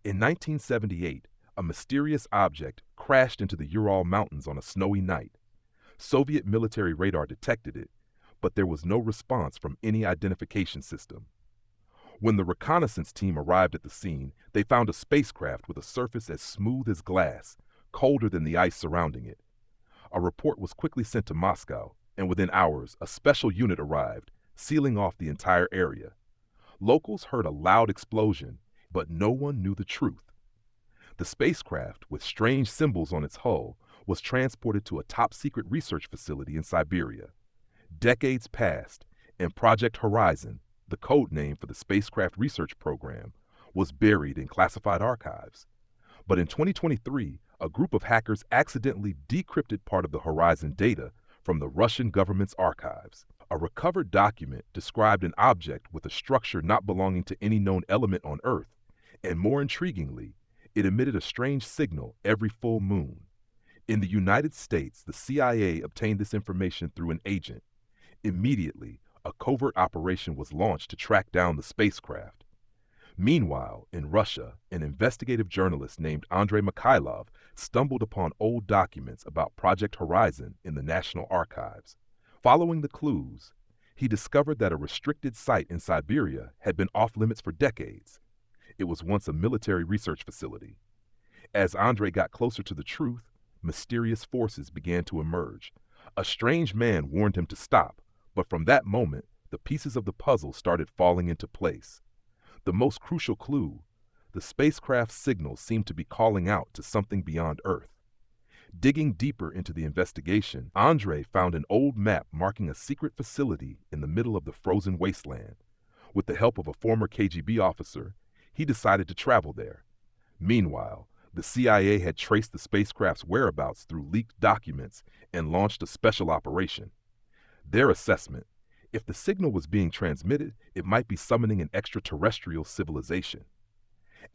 In 1978, a mysterious object crashed into the Ural Mountains on a snowy night. Soviet military radar detected it, but there was no response from any identification system. When the reconnaissance team arrived at the scene, they found a spacecraft with a surface as smooth as glass, colder than the ice surrounding it. A report was quickly sent to Moscow, and within hours, a special unit arrived, sealing off the entire area. Locals heard a loud explosion, but no one knew the truth. The spacecraft, with strange symbols on its hull, was transported to a top-secret research facility in Siberia. Decades passed, and Project Horizon, the code name for the spacecraft research program, was buried in classified archives. But in 2023, a group of hackers accidentally decrypted part of the Horizon data from the Russian government's archives. A recovered document described an object with a structure not belonging to any known element on Earth, and more intriguingly, it emitted a strange signal every full moon. In the United States, the CIA obtained this information through an agent. Immediately, a covert operation was launched to track down the spacecraft. Meanwhile, in Russia, an investigative journalist named Andrei Mikhailov stumbled upon old documents about Project Horizon in the National Archives. Following the clues, he discovered that a restricted site in Siberia had been off-limits for decades. It was once a military research facility. As Andrei got closer to the truth, mysterious forces began to emerge. A strange man warned him to stop, but from that moment, the pieces of the puzzle started falling into place. The most crucial clue, the spacecraft's signals seemed to be calling out to something beyond Earth. Digging deeper into the investigation, Andrei found an old map marking a secret facility in the middle of the frozen wasteland. With the help of a former KGB officer, he decided to travel there. Meanwhile, the CIA had traced the spacecraft's whereabouts through leaked documents and launched a special operation. Their assessment: if the signal was being transmitted, it might be summoning an extraterrestrial civilization.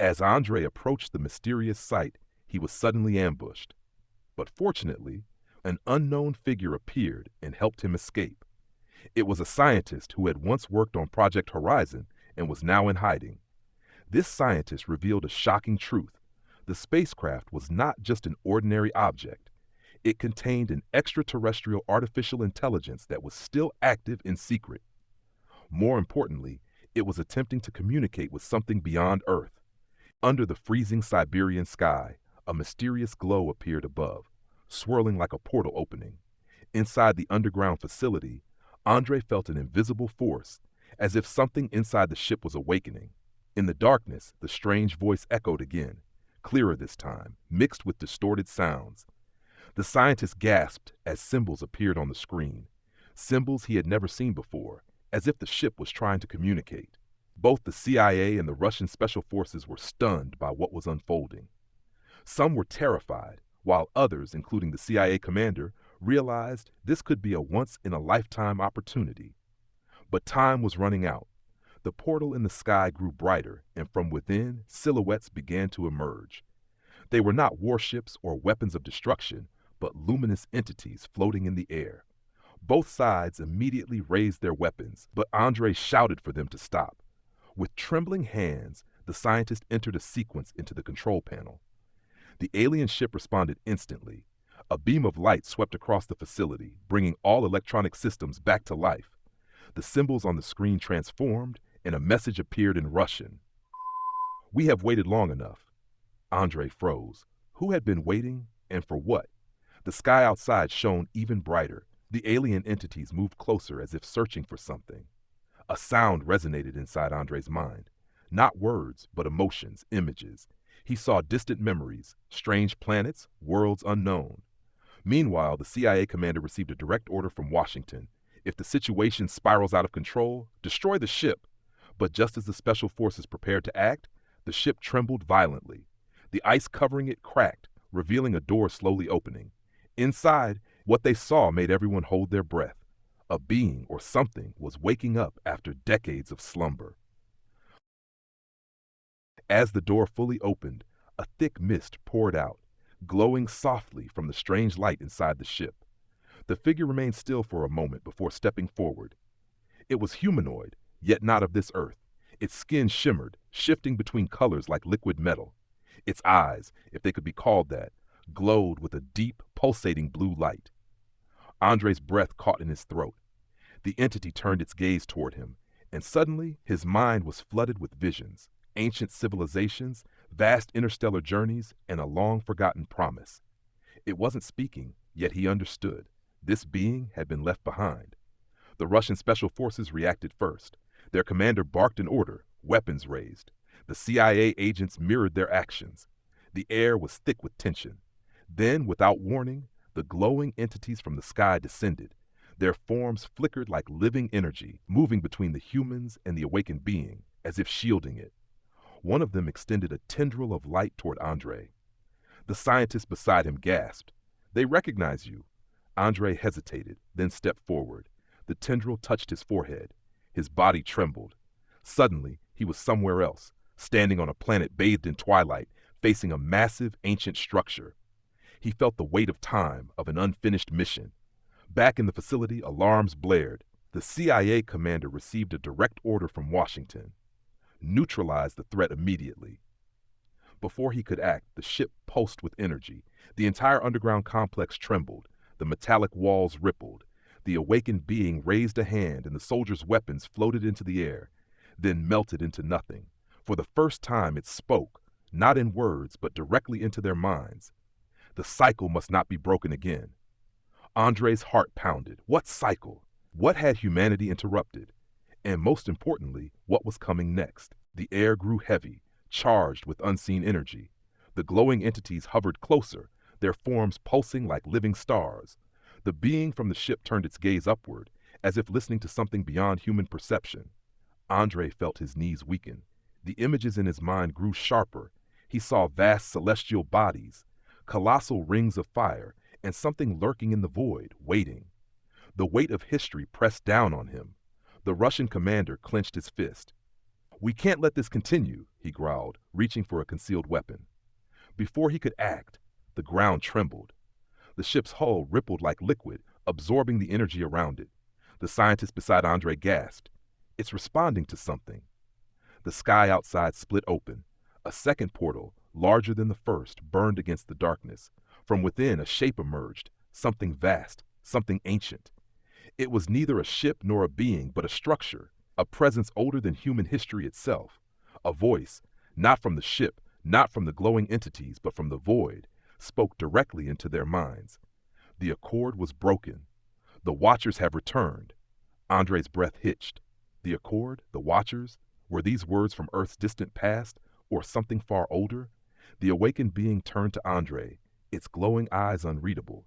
As Andrei approached the mysterious site, he was suddenly ambushed. But fortunately, an unknown figure appeared and helped him escape. It was a scientist who had once worked on Project Horizon and was now in hiding. This scientist revealed a shocking truth. The spacecraft was not just an ordinary object. It contained an extraterrestrial artificial intelligence that was still active in secret. More importantly, it was attempting to communicate with something beyond Earth. Under the freezing Siberian sky, a mysterious glow appeared above, swirling like a portal opening. Inside the underground facility, Andrei felt an invisible force, as if something inside the ship was awakening. In the darkness, the strange voice echoed again, clearer this time, mixed with distorted sounds. The scientist gasped as symbols appeared on the screen, symbols he had never seen before, as if the ship was trying to communicate. Both the CIA and the Russian special forces were stunned by what was unfolding. Some were terrified, while others, including the CIA commander, realized this could be a once-in-a-lifetime opportunity. But time was running out. The portal in the sky grew brighter, and from within, silhouettes began to emerge. They were not warships or weapons of destruction, but luminous entities floating in the air. Both sides immediately raised their weapons, but Andrei shouted for them to stop. With trembling hands, the scientist entered a sequence into the control panel. The alien ship responded instantly. A beam of light swept across the facility, bringing all electronic systems back to life. The symbols on the screen transformed, and a message appeared in Russian. "We have waited long enough." Andrei froze. Who had been waiting, and for what? The sky outside shone even brighter. The alien entities moved closer as if searching for something. A sound resonated inside Andrei's mind. Not words, but emotions, images. He saw distant memories, strange planets, worlds unknown. Meanwhile, the CIA commander received a direct order from Washington. If the situation spirals out of control, destroy the ship. But just as the special forces prepared to act, the ship trembled violently. The ice covering it cracked, revealing a door slowly opening. Inside, what they saw made everyone hold their breath. A being or something was waking up after decades of slumber. As the door fully opened, a thick mist poured out, glowing softly from the strange light inside the ship. The figure remained still for a moment before stepping forward. It was humanoid, yet not of this earth. Its skin shimmered, shifting between colors like liquid metal. Its eyes, if they could be called that, glowed with a deep, pulsating blue light. Andre's breath caught in his throat. The entity turned its gaze toward him, and suddenly his mind was flooded with visions, ancient civilizations, vast interstellar journeys, and a long-forgotten promise. It wasn't speaking, yet he understood. This being had been left behind. The Russian special forces reacted first. Their commander barked an order, weapons raised. The CIA agents mirrored their actions. The air was thick with tension. Then, without warning, the glowing entities from the sky descended. Their forms flickered like living energy, moving between the humans and the awakened being, as if shielding it. One of them extended a tendril of light toward Andre. The scientist beside him gasped. "They recognize you." Andre hesitated, then stepped forward. The tendril touched his forehead. His body trembled. Suddenly, he was somewhere else, standing on a planet bathed in twilight, facing a massive, ancient structure. He felt the weight of time, of an unfinished mission. Back in the facility, alarms blared. The CIA commander received a direct order from Washington. Neutralize the threat immediately. Before he could act, the ship pulsed with energy. The entire underground complex trembled. The metallic walls rippled. The awakened being raised a hand, and the soldiers' weapons floated into the air, then melted into nothing. For the first time, it spoke, not in words, but directly into their minds. The cycle must not be broken again. Andre's heart pounded. What cycle? What had humanity interrupted? And most importantly, what was coming next? The air grew heavy, charged with unseen energy. The glowing entities hovered closer, their forms pulsing like living stars. The being from the ship turned its gaze upward, as if listening to something beyond human perception. Andre felt his knees weaken. The images in his mind grew sharper. He saw vast celestial bodies, colossal rings of fire, and something lurking in the void, waiting. The weight of history pressed down on him. The Russian commander clenched his fist. "We can't let this continue," he growled, reaching for a concealed weapon. Before he could act, the ground trembled. The ship's hull rippled like liquid, absorbing the energy around it. The scientist beside Andre gasped. "It's responding to something." The sky outside split open. A second portal, larger than the first, burned against the darkness. From within, a shape emerged, something vast, something ancient. It was neither a ship nor a being, but a structure, a presence older than human history itself. A voice, not from the ship, not from the glowing entities, but from the void, spoke directly into their minds. The accord was broken. The Watchers have returned. Andre's breath hitched. The accord, the Watchers, were these words from Earth's distant past, or something far older? The awakened being turned to Andre, its glowing eyes unreadable.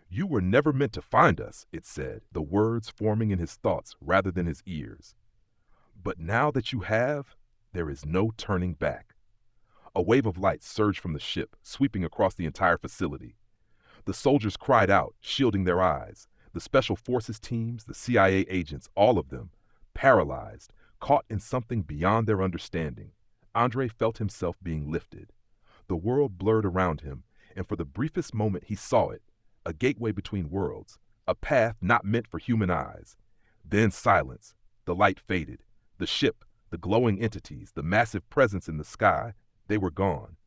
"You were never meant to find us," it said, the words forming in his thoughts rather than his ears. "But now that you have, there is no turning back." A wave of light surged from the ship, sweeping across the entire facility. The soldiers cried out, shielding their eyes. The special forces teams, the CIA agents, all of them, paralyzed, caught in something beyond their understanding. Andre felt himself being lifted. The world blurred around him, and for the briefest moment he saw it, a gateway between worlds, a path not meant for human eyes. Then silence. The light faded. The ship, the glowing entities, the massive presence in the sky, they were gone.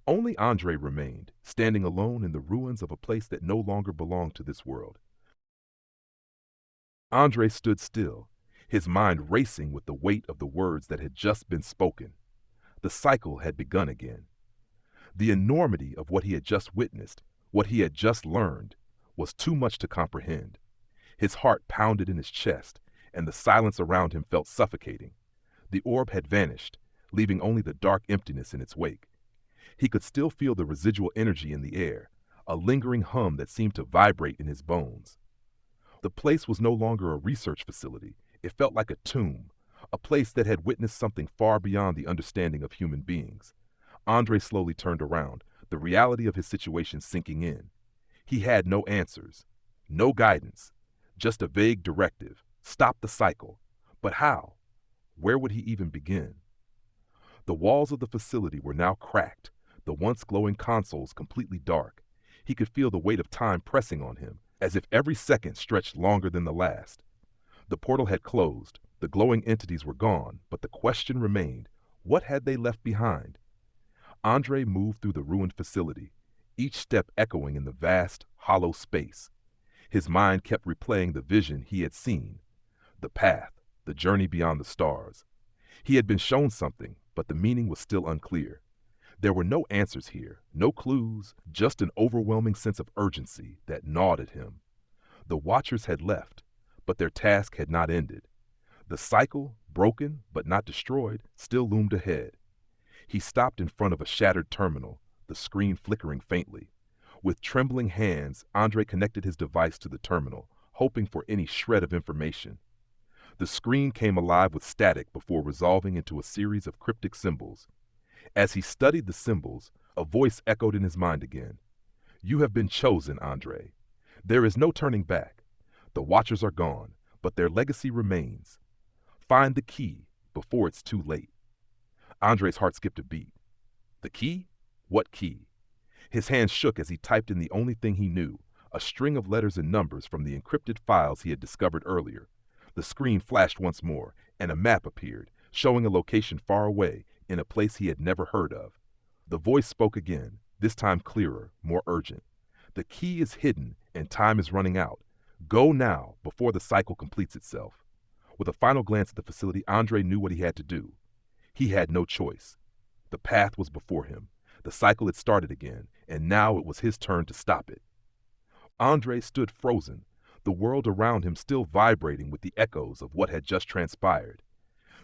Only Andre remained, standing alone in the ruins of a place that no longer belonged to this world. Andre stood still, his mind racing with the weight of the words that had just been spoken. The cycle had begun again. The enormity of what he had just witnessed, what he had just learned, was too much to comprehend. His heart pounded in his chest, and the silence around him felt suffocating. The orb had vanished, leaving only the dark emptiness in its wake. He could still feel the residual energy in the air, a lingering hum that seemed to vibrate in his bones. The place was no longer a research facility. It felt like a tomb, a place that had witnessed something far beyond the understanding of human beings. Andre slowly turned around, the reality of his situation sinking in. He had no answers, no guidance, just a vague directive: stop the cycle. But how? Where would he even begin? The walls of the facility were now cracked, the once glowing consoles completely dark. He could feel the weight of time pressing on him, as if every second stretched longer than the last. The portal had closed, the glowing entities were gone, but the question remained: What had they left behind? Andre moved through the ruined facility, each step echoing in the vast, hollow space. His mind kept replaying the vision he had seen, the path, the journey beyond the stars. He had been shown something, but the meaning was still unclear. There were no answers here, no clues, just an overwhelming sense of urgency that gnawed at him. The Watchers had left, but their task had not ended. The cycle, broken but not destroyed, still loomed ahead. He stopped in front of a shattered terminal, the screen flickering faintly. With trembling hands, Andre connected his device to the terminal, hoping for any shred of information. The screen came alive with static before resolving into a series of cryptic symbols. As he studied the symbols, a voice echoed in his mind again. "You have been chosen, Andre. There is no turning back. The Watchers are gone, but their legacy remains. Find the key before it's too late." Andre's heart skipped a beat. The key? What key? His hands shook as he typed in the only thing he knew, a string of letters and numbers from the encrypted files he had discovered earlier. The screen flashed once more, and a map appeared, showing a location far away, in a place he had never heard of. The voice spoke again, this time clearer, more urgent. "The key is hidden, and time is running out. Go now, before the cycle completes itself." With a final glance at the facility, Andre knew what he had to do. He had no choice. The path was before him. The cycle had started again, and now it was his turn to stop it. Andre stood frozen, the world around him still vibrating with the echoes of what had just transpired.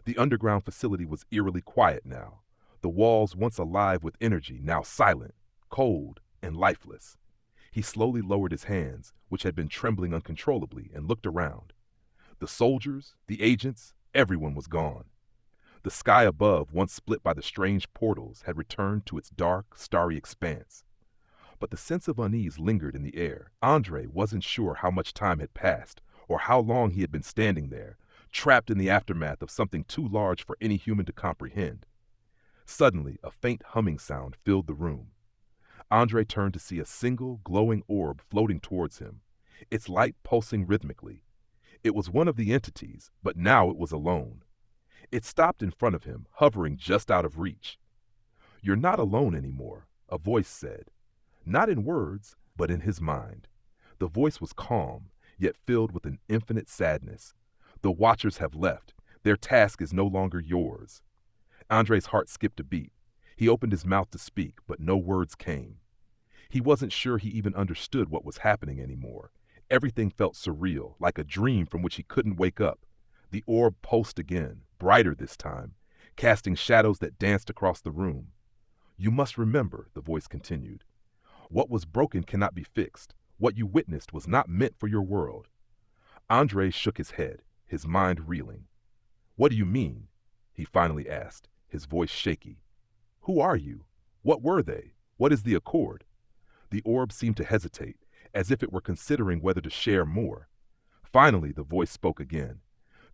The underground facility was eerily quiet now, the walls once alive with energy now silent, cold, and lifeless. He slowly lowered his hands, which had been trembling uncontrollably, and looked around. The soldiers, the agents, everyone was gone. The sky above, once split by the strange portals, had returned to its dark, starry expanse. But the sense of unease lingered in the air. Andre wasn't sure how much time had passed, or how long he had been standing there, trapped in the aftermath of something too large for any human to comprehend. Suddenly, a faint humming sound filled the room. Andre turned to see a single, glowing orb floating towards him, its light pulsing rhythmically. It was one of the entities, but now it was alone. It stopped in front of him, hovering just out of reach. "You're not alone anymore," a voice said. Not in words, but in his mind. The voice was calm, yet filled with an infinite sadness. "The Watchers have left. Their task is no longer yours." Andre's heart skipped a beat. He opened his mouth to speak, but no words came. He wasn't sure he even understood what was happening anymore. Everything felt surreal, like a dream from which he couldn't wake up. The orb pulsed again, brighter this time, casting shadows that danced across the room. "You must remember," the voice continued. "What was broken cannot be fixed. What you witnessed was not meant for your world." Andre shook his head, his mind reeling. "What do you mean?" he finally asked, his voice shaky. "Who are you? What were they? What is the Accord?" The orb seemed to hesitate, as if it were considering whether to share more. Finally, the voice spoke again.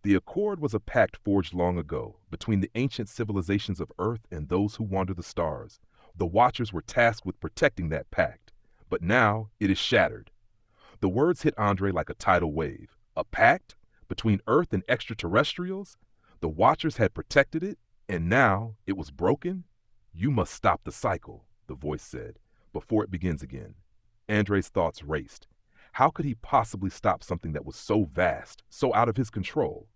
"The Accord was a pact forged long ago between the ancient civilizations of Earth and those who wander the stars. The Watchers were tasked with protecting that pact, but now it is shattered." The words hit Andre like a tidal wave. A pact? Between Earth and extraterrestrials? The Watchers had protected it, and now it was broken? "You must stop the cycle," the voice said, "before it begins again." Andre's thoughts raced. How could he possibly stop something that was so vast, so out of his control?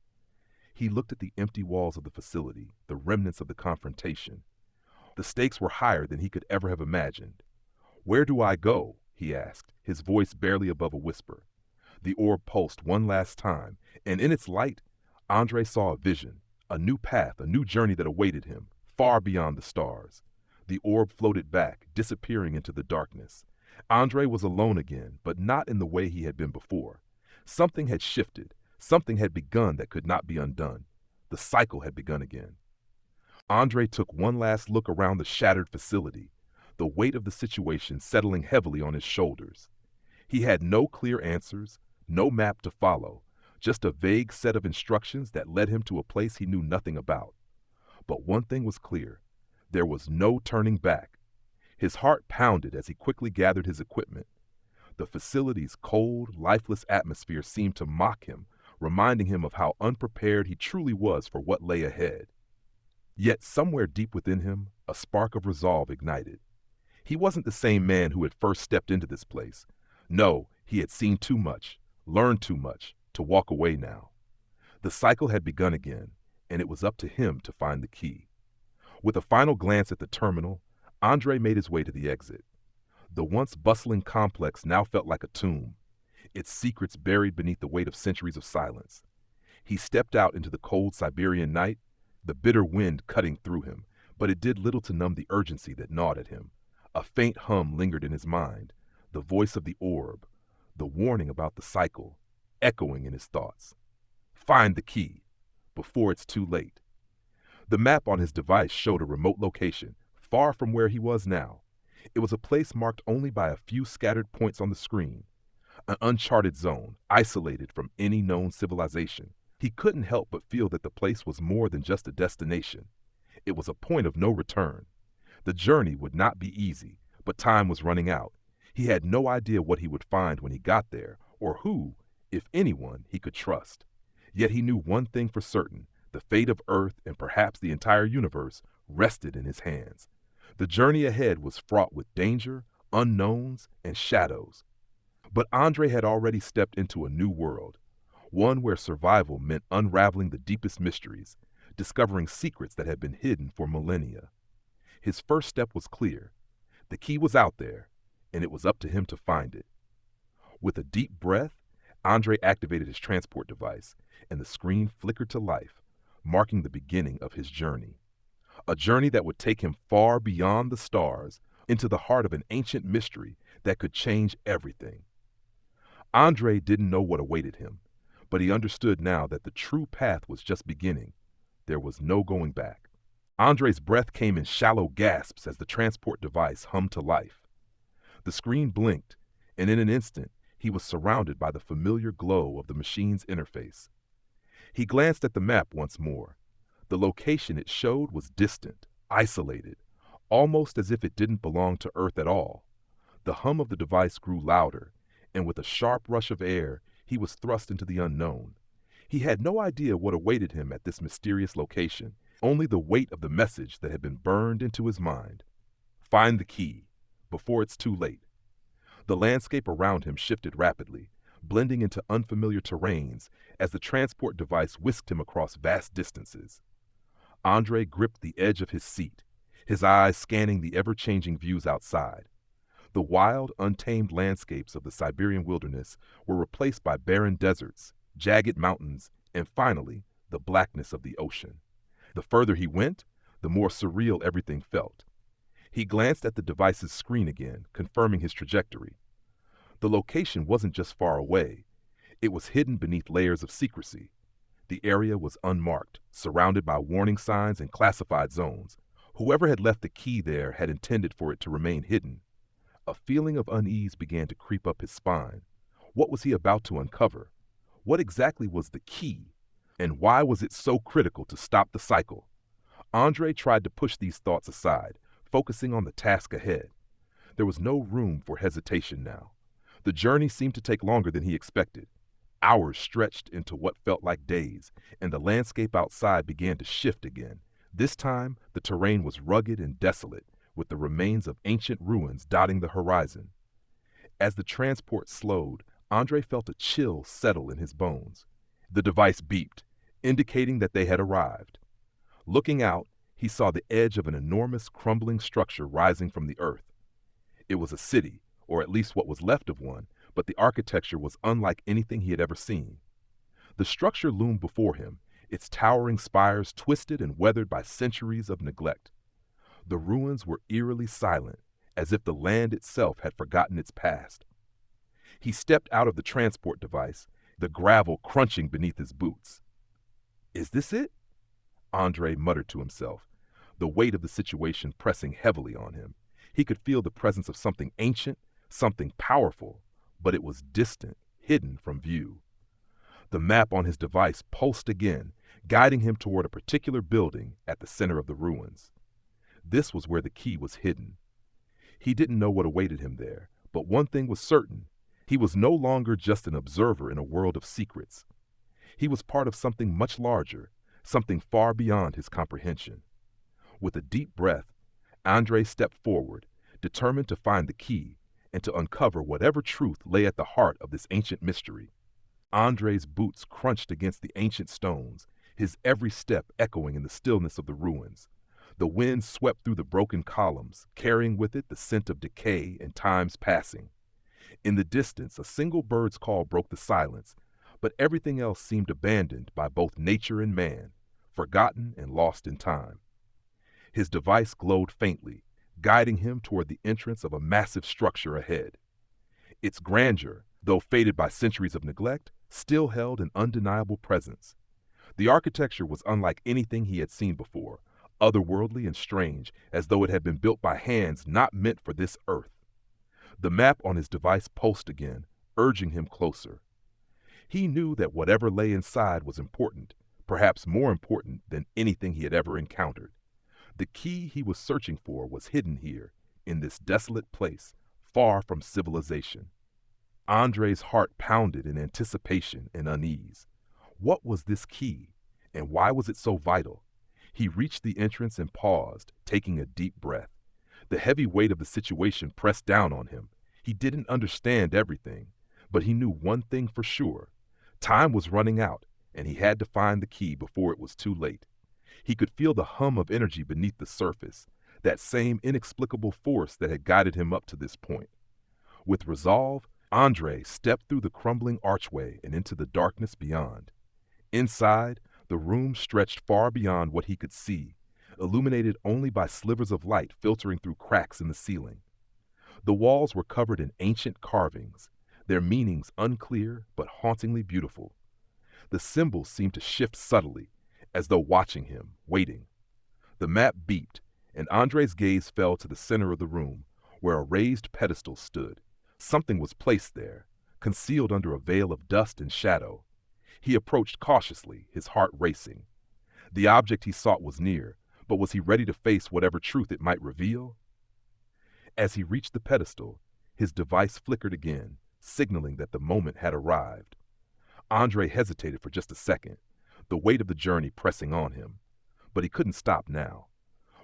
He looked at the empty walls of the facility, the remnants of the confrontation. The stakes were higher than he could ever have imagined. "Where do I go?" he asked, his voice barely above a whisper. The orb pulsed one last time, and in its light, Andre saw a vision, a new path, a new journey that awaited him, far beyond the stars. The orb floated back, disappearing into the darkness. Andre was alone again, but not in the way he had been before. Something had shifted, something had begun that could not be undone. The cycle had begun again. Andre took one last look around the shattered facility, the weight of the situation settling heavily on his shoulders. He had no clear answers, no map to follow, just a vague set of instructions that led him to a place he knew nothing about. But one thing was clear. There was no turning back. His heart pounded as he quickly gathered his equipment. The facility's cold, lifeless atmosphere seemed to mock him, reminding him of how unprepared he truly was for what lay ahead. Yet somewhere deep within him, a spark of resolve ignited. He wasn't the same man who had first stepped into this place. No, he had seen too much, learned too much, to walk away now. The cycle had begun again, and it was up to him to find the key. With a final glance at the terminal, Andre made his way to the exit. The once bustling complex now felt like a tomb, its secrets buried beneath the weight of centuries of silence. He stepped out into the cold Siberian night, the bitter wind cutting through him, but it did little to numb the urgency that gnawed at him. A faint hum lingered in his mind, the voice of the orb, the warning about the cycle, echoing in his thoughts. Find the key, before it's too late. The map on his device showed a remote location, far from where he was now. It was a place marked only by a few scattered points on the screen, an uncharted zone, isolated from any known civilization. He couldn't help but feel that the place was more than just a destination. It was a point of no return. The journey would not be easy, but time was running out. He had no idea what he would find when he got there, or who, if anyone, he could trust. Yet he knew one thing for certain: the fate of Earth and perhaps the entire universe rested in his hands. The journey ahead was fraught with danger, unknowns, and shadows. But Andre had already stepped into a new world, one where survival meant unraveling the deepest mysteries, discovering secrets that had been hidden for millennia. His first step was clear. The key was out there, and it was up to him to find it. With a deep breath, Andre activated his transport device, and the screen flickered to life, marking the beginning of his journey. A journey that would take him far beyond the stars, into the heart of an ancient mystery that could change everything. Andre didn't know what awaited him, but he understood now that the true path was just beginning. There was no going back. Andre's breath came in shallow gasps as the transport device hummed to life. The screen blinked, and in an instant, he was surrounded by the familiar glow of the machine's interface. He glanced at the map once more. The location it showed was distant, isolated, almost as if it didn't belong to Earth at all. The hum of the device grew louder, and with a sharp rush of air, he was thrust into the unknown. He had no idea what awaited him at this mysterious location, only the weight of the message that had been burned into his mind. Find the key, before it's too late. The landscape around him shifted rapidly, blending into unfamiliar terrains as the transport device whisked him across vast distances. Andre gripped the edge of his seat, his eyes scanning the ever-changing views outside. The wild, untamed landscapes of the Siberian wilderness were replaced by barren deserts, jagged mountains, and finally, the blackness of the ocean. The further he went, the more surreal everything felt. He glanced at the device's screen again, confirming his trajectory. The location wasn't just far away. It was hidden beneath layers of secrecy. The area was unmarked, surrounded by warning signs and classified zones. Whoever had left the key there had intended for it to remain hidden. A feeling of unease began to creep up his spine. What was he about to uncover? What exactly was the key? And why was it so critical to stop the cycle? Andre tried to push these thoughts aside, focusing on the task ahead. There was no room for hesitation now. The journey seemed to take longer than he expected. Hours stretched into what felt like days, and the landscape outside began to shift again. This time, the terrain was rugged and desolate, with the remains of ancient ruins dotting the horizon. As the transport slowed, Andre felt a chill settle in his bones. The device beeped, indicating that they had arrived. Looking out, he saw the edge of an enormous crumbling structure rising from the earth. It was a city, or at least what was left of one, but the architecture was unlike anything he had ever seen. The structure loomed before him, its towering spires twisted and weathered by centuries of neglect. The ruins were eerily silent, as if the land itself had forgotten its past. He stepped out of the transport device, the gravel crunching beneath his boots. "Is this it?" Andre muttered to himself, the weight of the situation pressing heavily on him. He could feel the presence of something ancient, something powerful, but it was distant, hidden from view. The map on his device pulsed again, guiding him toward a particular building at the center of the ruins. This was where the key was hidden. He didn't know what awaited him there, but one thing was certain: he was no longer just an observer in a world of secrets. He was part of something much larger, something far beyond his comprehension. With a deep breath, Andre stepped forward, determined to find the key and to uncover whatever truth lay at the heart of this ancient mystery. Andre's boots crunched against the ancient stones, his every step echoing in the stillness of the ruins. The wind swept through the broken columns, carrying with it the scent of decay and time's passing. In the distance, a single bird's call broke the silence, but everything else seemed abandoned by both nature and man, forgotten and lost in time. His device glowed faintly, guiding him toward the entrance of a massive structure ahead. Its grandeur, though faded by centuries of neglect, still held an undeniable presence. The architecture was unlike anything he had seen before, otherworldly and strange, as though it had been built by hands not meant for this earth. The map on his device pulsed again, urging him closer. He knew that whatever lay inside was important, perhaps more important than anything he had ever encountered. The key he was searching for was hidden here, in this desolate place, far from civilization. Andre's heart pounded in anticipation and unease. What was this key, and why was it so vital? He reached the entrance and paused, taking a deep breath. The heavy weight of the situation pressed down on him. He didn't understand everything, but he knew one thing for sure. Time was running out, and he had to find the key before it was too late. He could feel the hum of energy beneath the surface, that same inexplicable force that had guided him up to this point. With resolve, Andre stepped through the crumbling archway and into the darkness beyond. Inside, the room stretched far beyond what he could see, illuminated only by slivers of light filtering through cracks in the ceiling. The walls were covered in ancient carvings, their meanings unclear but hauntingly beautiful. The symbols seemed to shift subtly, as though watching him, waiting. The map beeped, and Andre's gaze fell to the center of the room, where a raised pedestal stood. Something was placed there, concealed under a veil of dust and shadow. He approached cautiously, his heart racing. The object he sought was near, but was he ready to face whatever truth it might reveal? As he reached the pedestal, his device flickered again, signaling that the moment had arrived. Andre hesitated for just a second, the weight of the journey pressing on him. But he couldn't stop now.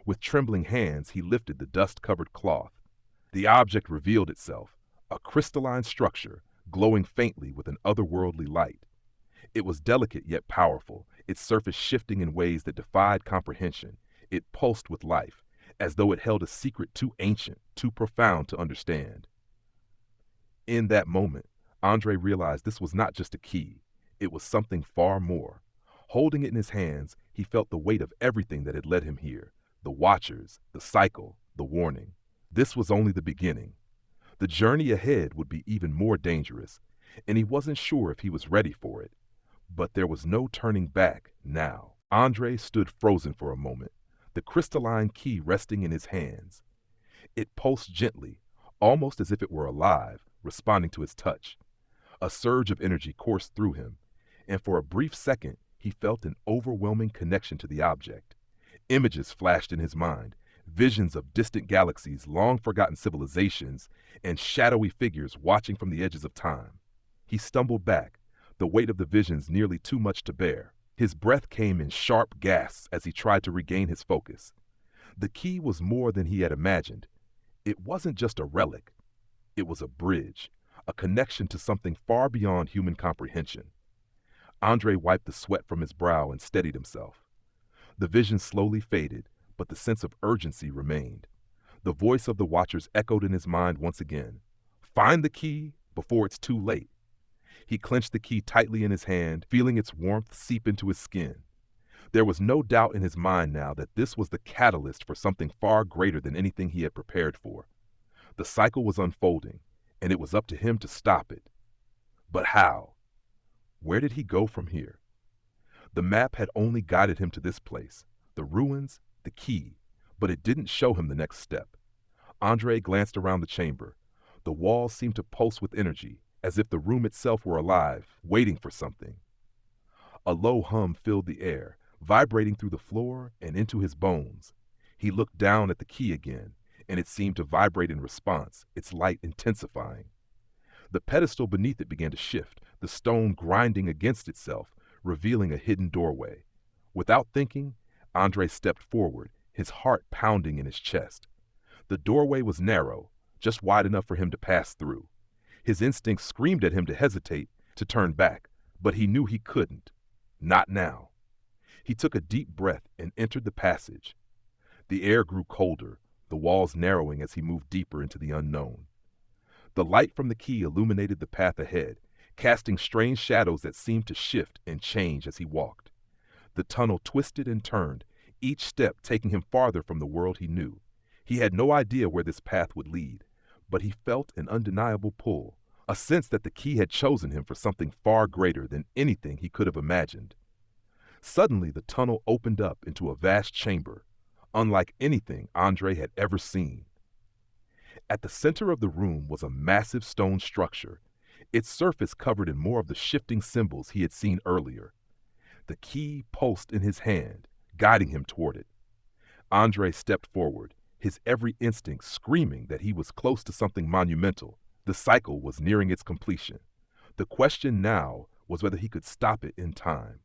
With trembling hands, he lifted the dust-covered cloth. The object revealed itself, a crystalline structure, glowing faintly with an otherworldly light. It was delicate yet powerful, its surface shifting in ways that defied comprehension. It pulsed with life, as though it held a secret too ancient, too profound to understand. In that moment, Andre realized this was not just a key. It was something far more. Holding it in his hands, he felt the weight of everything that had led him here. The Watchers, the cycle, the warning. This was only the beginning. The journey ahead would be even more dangerous, and he wasn't sure if he was ready for it. But there was no turning back now. Andre stood frozen for a moment, the crystalline key resting in his hands. It pulsed gently, almost as if it were alive, responding to his touch. A surge of energy coursed through him, and for a brief second, he felt an overwhelming connection to the object. Images flashed in his mind, visions of distant galaxies, long-forgotten civilizations, and shadowy figures watching from the edges of time. He stumbled back, the weight of the visions nearly too much to bear. His breath came in sharp gasps as he tried to regain his focus. The key was more than he had imagined. It wasn't just a relic. It was a bridge, a connection to something far beyond human comprehension. Andre wiped the sweat from his brow and steadied himself. The vision slowly faded, but the sense of urgency remained. The voice of the Watchers echoed in his mind once again. Find the key before it's too late. He clenched the key tightly in his hand, feeling its warmth seep into his skin. There was no doubt in his mind now that this was the catalyst for something far greater than anything he had prepared for. The cycle was unfolding, and it was up to him to stop it. But how? Where did he go from here? The map had only guided him to this place, the ruins, the key, but it didn't show him the next step. Andre glanced around the chamber. The walls seemed to pulse with energy, as if the room itself were alive, waiting for something. A low hum filled the air, vibrating through the floor and into his bones. He looked down at the key again, and it seemed to vibrate in response, its light intensifying. The pedestal beneath it began to shift, the stone grinding against itself, revealing a hidden doorway. Without thinking, Andre stepped forward, his heart pounding in his chest. The doorway was narrow, just wide enough for him to pass through. His instincts screamed at him to hesitate, to turn back, but he knew he couldn't. Not now. He took a deep breath and entered the passage. The air grew colder, the walls narrowing as he moved deeper into the unknown. The light from the key illuminated the path ahead, casting strange shadows that seemed to shift and change as he walked. The tunnel twisted and turned, each step taking him farther from the world he knew. He had no idea where this path would lead, but he felt an undeniable pull, a sense that the key had chosen him for something far greater than anything he could have imagined. Suddenly, the tunnel opened up into a vast chamber, unlike anything Andre had ever seen. At the center of the room was a massive stone structure, its surface covered in more of the shifting symbols he had seen earlier. The key pulsed in his hand, guiding him toward it. Andre stepped forward, his every instinct screaming that he was close to something monumental. The cycle was nearing its completion. The question now was whether he could stop it in time.